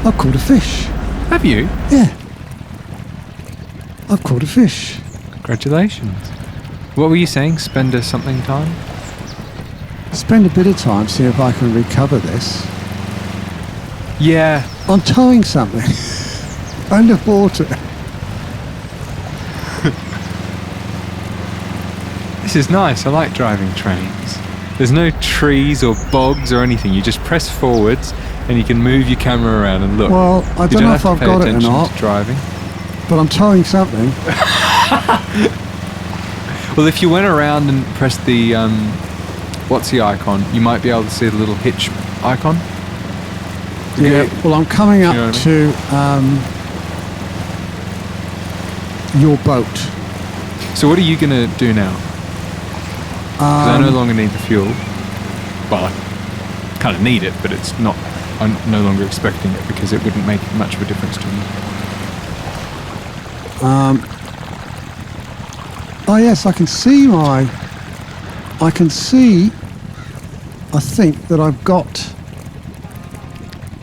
I've caught a fish. Have you? Yeah. I've caught a fish. Congratulations. What were you saying? Spend a something time? Spend a bit of time, see if I can recover this. Yeah. I'm towing something. Underwater. This is nice. I like driving trains. There's no trees or bogs or anything. You just press forwards and you can move your camera around and look. Well, I don't know if I've got it or not. Driving. But I'm towing something. Well, if you went around and pressed the, what's the icon? You might be able to see the little hitch icon. Yeah, well, I'm coming up to your boat. So what are you going to do now? Because I no longer need the fuel. Well, I kind of need it, but it's not. I'm no longer expecting it because it wouldn't make much of a difference to me. Oh yes, I can see I think that I've got...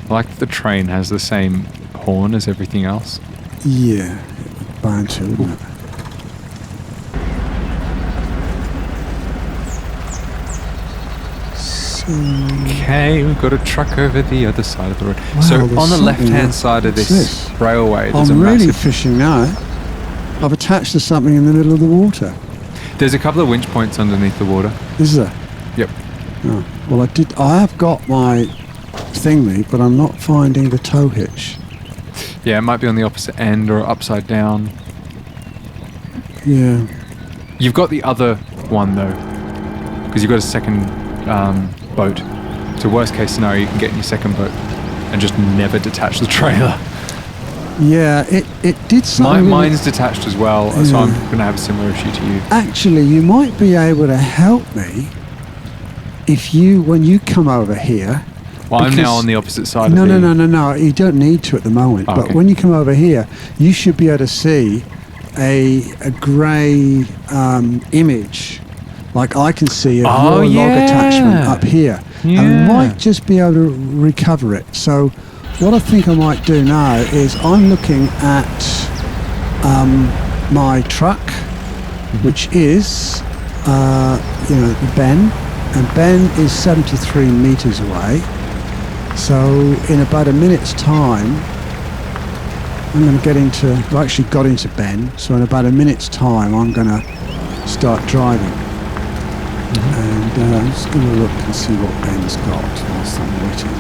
I like that the train has the same horn as everything else. Yeah, bound to, isn't it? Okay, we've got a truck over the other side of the road. Wow, so on the left-hand side of this railway, there's I'm a massive... really fishing now. I've attached to something in the middle of the water. There's a couple of winch points underneath the water. Is there? Yep. Oh, well, I have got my thingy, but I'm not finding the tow hitch. Yeah, it might be on the opposite end or upside down. Yeah. You've got the other one though, because you've got a second boat. So worst case scenario, you can get in your second boat and just never detach the trailer. Yeah, it did something. Mine's detached as well, so I'm going to have a similar issue to you. Actually, you might be able to help me if when you come over here. Well, I'm now on the opposite side of No, you don't need to at the moment. Oh, but okay. when you come over here, you should be able to see a grey image, like I can see of your log attachment up here. Yeah. And we might just be able to recover it. So what I think I might do now is I'm looking at my truck, which is the Ben, and Ben is 73 meters away. So in about a minute's time, I'm going to get into... I actually got into Ben, so in about a minute's time, I'm going to start driving. And I'm just going to look and see what Ben's got whilst I'm waiting.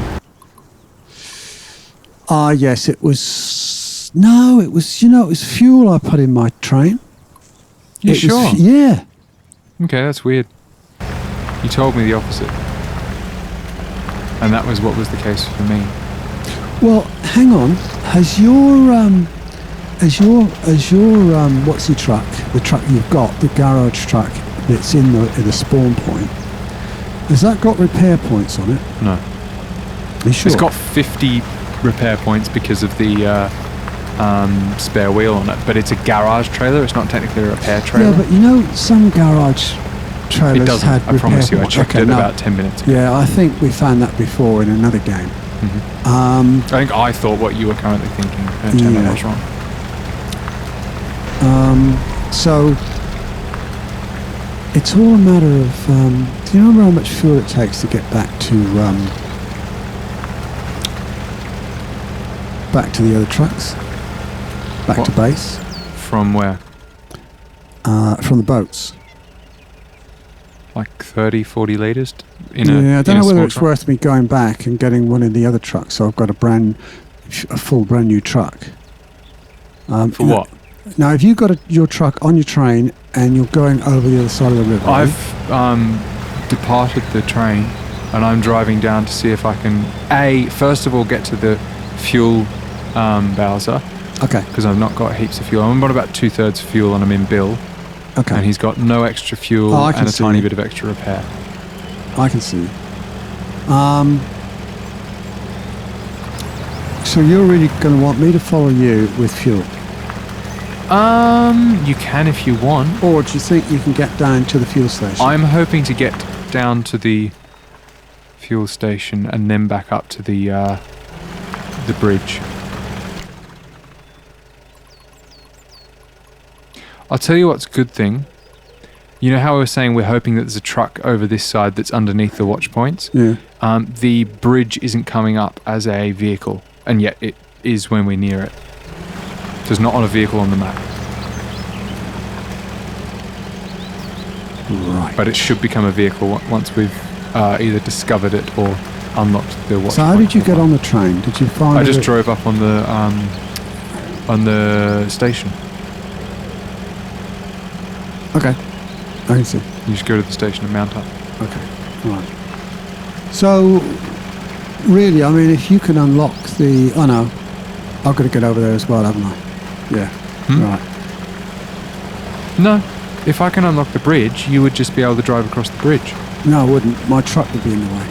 Ah, yes, it was... No, it was fuel I put in my train. You sure? Yeah. Okay, that's weird. You told me the opposite. And that was what was the case for me. Well, hang on. Has your what's the truck? The truck you've got, the garage truck that's in the spawn point. Has that got repair points on it? No. Are you sure? It's got 50 repair points because of the spare wheel on it, but it's a garage trailer. It's not technically a repair trailer. Yeah, but some garage trailers it doesn't. had I promise you. I checked it about 10 minutes ago. Yeah, I think we found that before in another game. I think I thought what you were currently thinking. Don't tell me I was wrong. So it's all a matter of. Do you remember how much fuel it takes to get back to the other trucks? Back to base? From where? From the boats. Like 30, 40 litres? I don't know whether it's worth me going back and getting one of the other trucks. So I've got a full brand new truck. For what? Now, if you've got your truck on your train and you're going over the other side of the river... I've departed the train and I'm driving down to see if I can, first of all, get to the fuel Bowser. Okay. Because I've not got heaps of fuel. I'm on about 2/3 fuel and I'm in Bill. Okay. And he's got no extra fuel and a tiny bit of extra repair. I can see. So you're really going to want me to follow you with fuel? You can if you want. Or do you think you can get down to the fuel station? I'm hoping to get down to the fuel station and then back up to the the bridge. I'll tell you what's a good thing. You know how I was saying we're hoping that there's a truck over this side that's underneath the watch points? Yeah. The bridge isn't coming up as a vehicle, and yet it is when we're near it. So it's not on a vehicle on the map. Right. But it should become a vehicle once we've either discovered it or unlocked the watch point. So how did you get on the train? Did you find I just drove up on the station. Okay. I can see. You just go to the station and mount up. Okay. Right. So, really, I mean, if you can unlock the... Oh, no. I've got to get over there as well, haven't I? Yeah. Right. No. If I can unlock the bridge, you would just be able to drive across the bridge. No, I wouldn't. My truck would be in the way.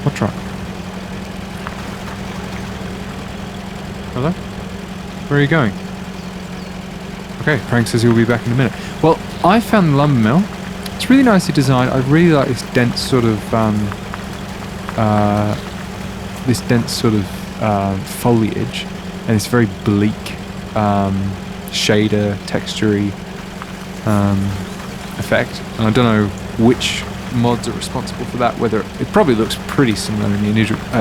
What truck? Hello? Where are you going? Okay, Prang says he'll be back in a minute. Well, I found the lumber mill. It's really nicely designed. I really like this dense sort of foliage, and it's very bleak shader, textury effect. And I don't know which mods are responsible for that. Whether it probably looks pretty similar in the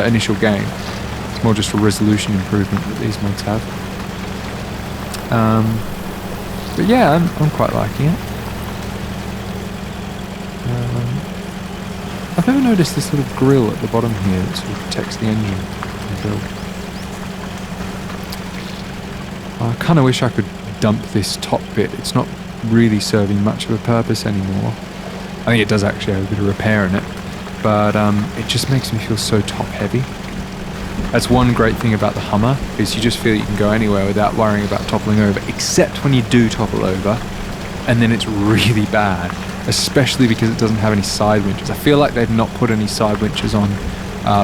initial game. It's more just a resolution improvement that these mods have. But yeah, I'm quite liking it. I've never noticed this little grill at the bottom here that sort of protects the engine and build. I kind of wish I could dump this top bit. It's not really serving much of a purpose anymore. I think it does actually have a bit of repair in it, but it just makes me feel so top heavy. That's one great thing about the Hummer, is you just feel you can go anywhere without worrying about toppling over, except when you do topple over, and then it's really bad, especially because it doesn't have any side winches. I feel like they've not put any side winches on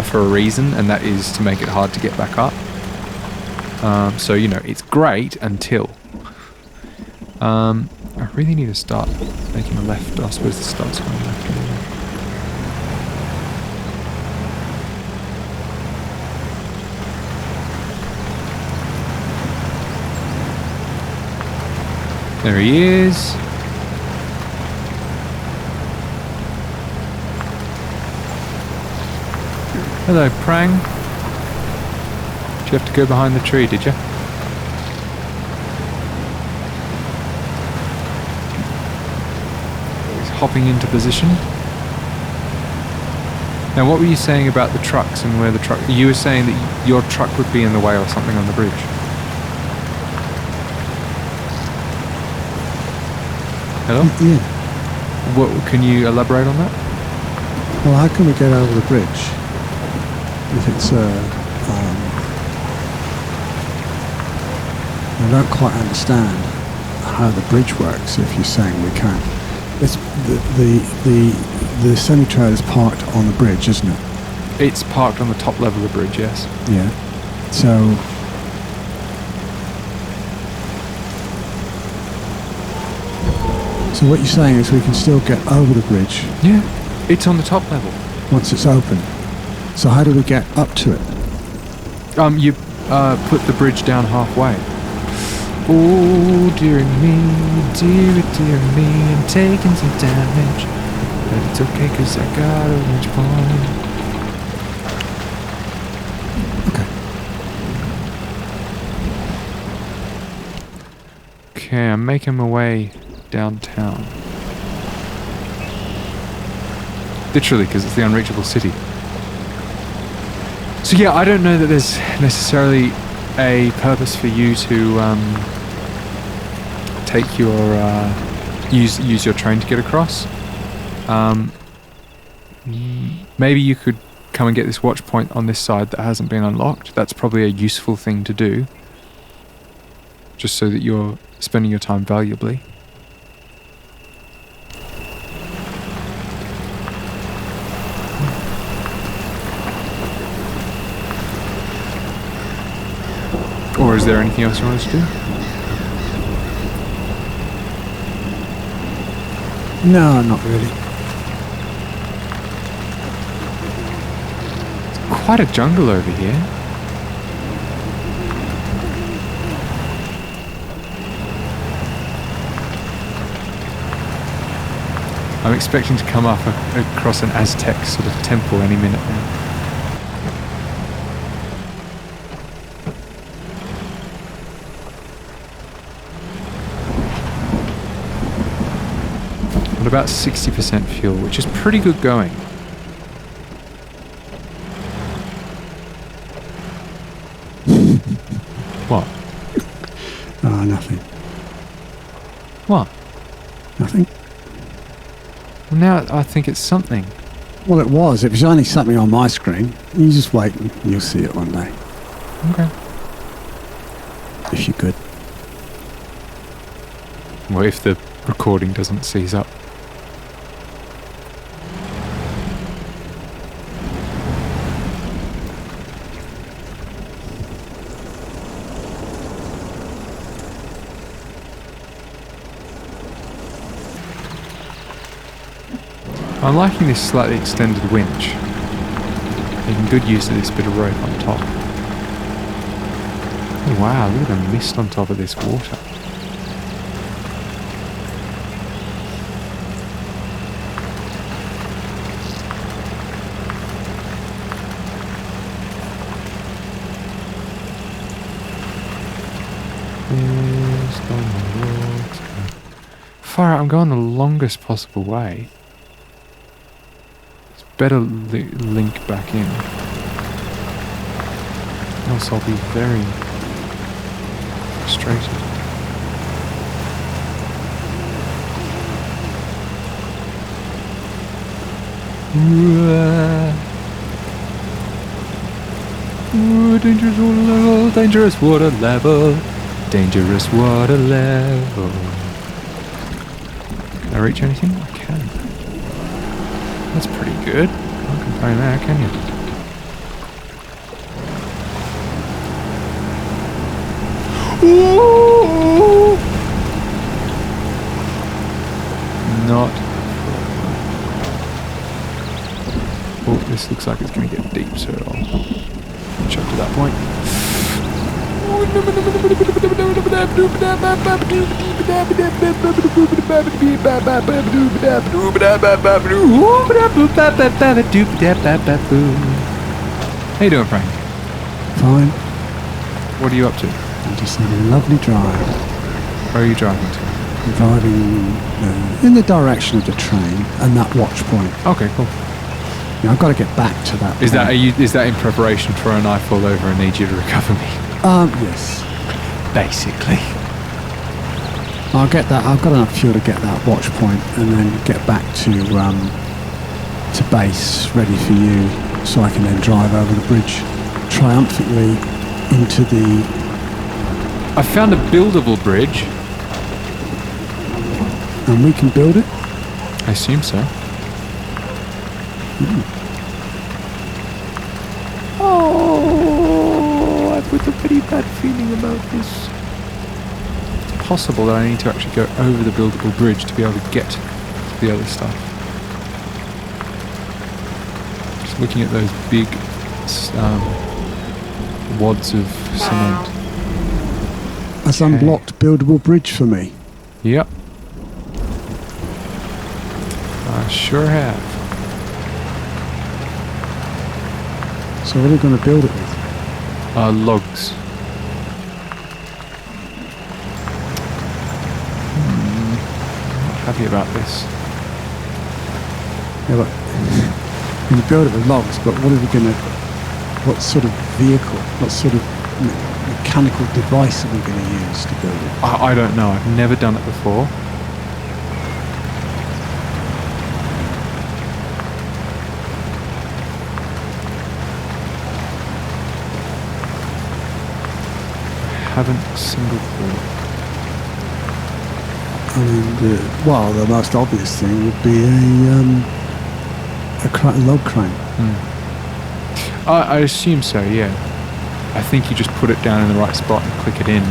for a reason, and that is to make it hard to get back up. So, you know, it's great until... I really need to start making a left. I suppose the start's going left anyway. There he is. Hello, Prang. Did you have to go behind the tree, did you? He's hopping into position. Now, what were you saying about the trucks and where the truck... You were saying that your truck would be in the way or something on the bridge. Hello? Yeah. What, can you elaborate on that? Well, how can we get over the bridge if it's I don't quite understand how the bridge works. If you're saying we can't, it's the semi-trailer is parked on the bridge, isn't it? It's parked on the top level of the bridge, yes. Yeah. So. So what you're saying is we can still get over the bridge? Yeah, it's on the top level. Once it's open. So how do we get up to it? You put the bridge down halfway. Oh, dear me, dear me, I'm taking some damage. But it's okay, cause I got a reach point. Okay, I'm making my way downtown. Literally, because it's the Unreachable City. So yeah, I don't know that there's necessarily a purpose for you to take your use your train to get across. Maybe you could come and get this watch point on this side that hasn't been unlocked. That's probably a useful thing to do, just so that you're spending your time valuably. Or is there anything else you want us to do? No, not really. It's quite a jungle over here. I'm expecting to come up across an Aztec sort of temple any minute now. At about 60% fuel, which is pretty good going. What? Oh, nothing. What? Nothing. Well, now I think it's something. Well, it was. It was only something on my screen. You just wait and you'll see it one day. Okay. If you could. Well, if the recording doesn't seize up. I'm liking this slightly extended winch. Making good use of this bit of rope on top. Oh wow, look at the mist on top of this water. Far out, I'm going the longest possible way. Better link back in, else I'll be very frustrated. Dangerous water level, dangerous water level, dangerous water level. Can I reach anything? I can. That's pretty good. Can't complain there, can you? Ooh! Not. Oh, this looks like it's going to get deep, so I'll jump to that point. How you doing, Frank? Fine. What are you up to? I'm just having a lovely drive. Where are you driving to? I'm driving in the direction of the train and that watch point. Okay, cool. Yeah, I've got to get back to that. Is that in preparation for when I fall over and need you to recover me? Yes. Basically. I'll get that. I've got enough fuel to get that watch point and then get back to base, ready for you, so I can then drive over the bridge triumphantly into the. I found a buildable bridge. And we can build it. I assume so. Oh, I've got a pretty bad feeling about this. It's possible that I need to actually go over the buildable bridge to be able to get to the other stuff. Just looking at those big wads of cement. That's unblocked buildable bridge for me. Yep. I sure have. So what are we going to build it with? Logs. Not happy about this. Yeah, but we're going to build it with logs, but what are we going to... What sort of vehicle, what sort of mechanical device are we going to use to build it? I don't know. I've never done it before. Haven't a single clue. I mean, the most obvious thing would be a log crane. I assume so, yeah. I think you just put it down in the right spot and click it in,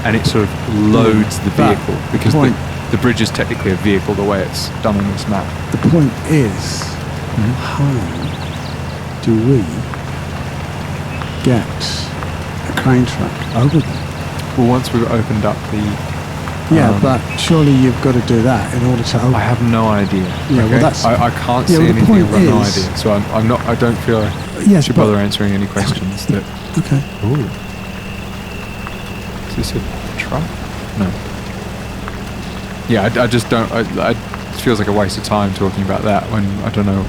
and it sort of loads the vehicle, because the bridge is technically a vehicle the way it's done on this map. The point is, how do we get a crane truck over there? Well, once we've opened up the Yeah, but surely you've got to do that in order to open. I have no idea. Yeah, okay? well, that's. I can't yeah, see well, the anything. point I've got no is- idea. So I'm not. I don't feel I Yes, should but- bother answering any questions. That. Okay. Ooh. Is this a truck? No. Yeah, I just don't. It feels like a waste of time talking about that when I don't know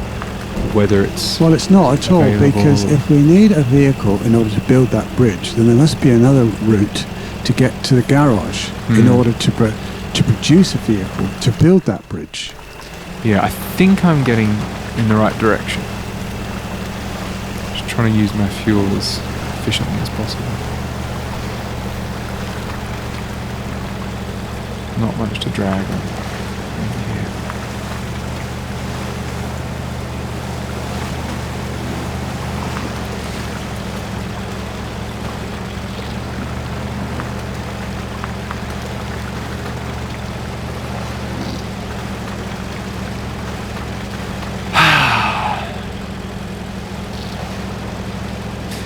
whether it's. Well, it's not at all, available. because if we need a vehicle in order to build that bridge, then there must be another route to get to the garage in order to produce a vehicle to build that bridge. Yeah, I think I'm getting in the right direction. Just trying to use my fuel as efficiently as possible. Not much to drag on. Here.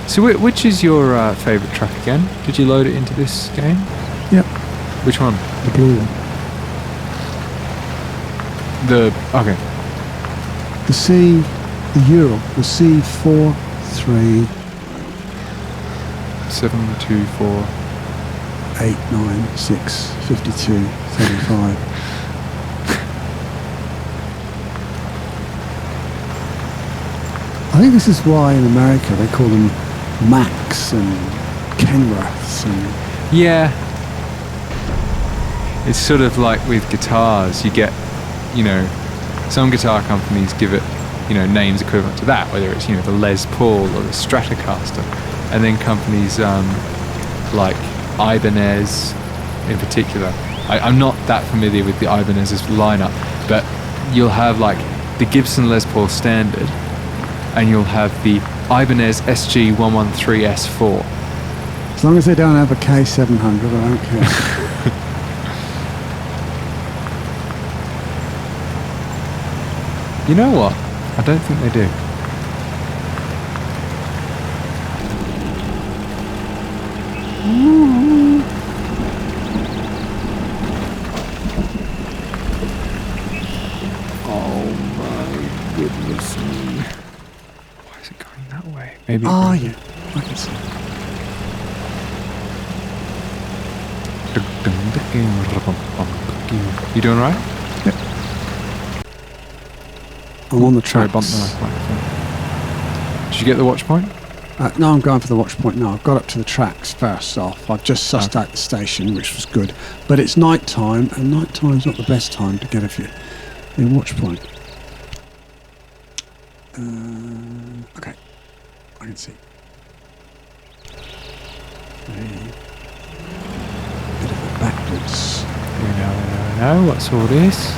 So which is your favourite truck again? Did you load it into this game? Yep. Which one? The blue one. Okay. The Ural, the C43 724. 896 52 35. I think this is why in America they call them Macs and Kenworths and Yeah. It's sort of like with guitars. You get, some guitar companies give it, names equivalent to that, whether it's, the Les Paul or the Stratocaster. And then companies like Ibanez in particular. I'm not that familiar with the Ibanez's lineup, but you'll have like the Gibson Les Paul Standard, and you'll have the Ibanez SG113S4. as long as they don't have a K700, I don't care. You know what? I don't think they do. Oh my goodness me. Why is it going that way? Maybe. Oh yeah, I can see. You doing right? Yep. I'm on the Sorry, tracks. bump the microphone. Did you get the watch point? No, I'm going for the watch point now. I've got up to the tracks first off. I've just sussed out the station, which was good. But it's night time, and night time's not the best time to get a watch point. Okay, I can see. A bit of a backwards. No, what's all this?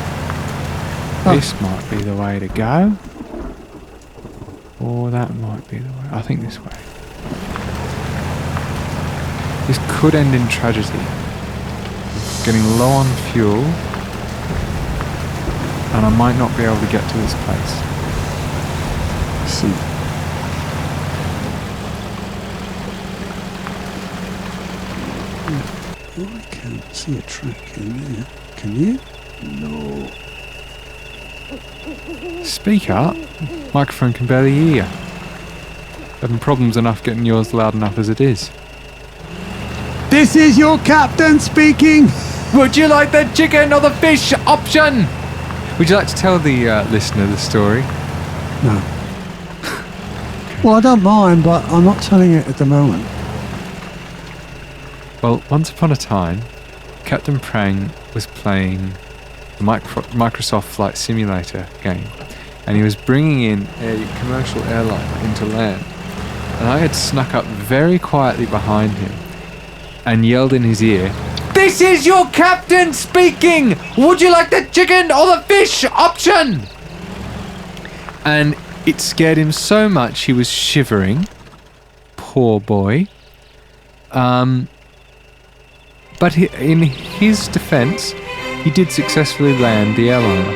Oh. This might be the way to go. Or that might be the way. I think this way. This could end in tragedy. Getting low on fuel. And I might not be able to get to this place. See. I can't see a track in there. Can you? No. Speak up. Microphone can barely hear you. Having problems enough getting yours loud enough as it is. This is your captain speaking! Would you like the chicken or the fish option? Would you like to tell the listener the story? No. Well, I don't mind, but I'm not telling it at the moment. Well, once upon a time, Captain Prang was playing the Microsoft Flight Simulator game, and he was bringing in a commercial airliner into land. And I had snuck up very quietly behind him and yelled in his ear, "This is your captain speaking! Would you like the chicken or the fish option?" And it scared him so much he was shivering. Poor boy. But in his defense, he did successfully land the airliner.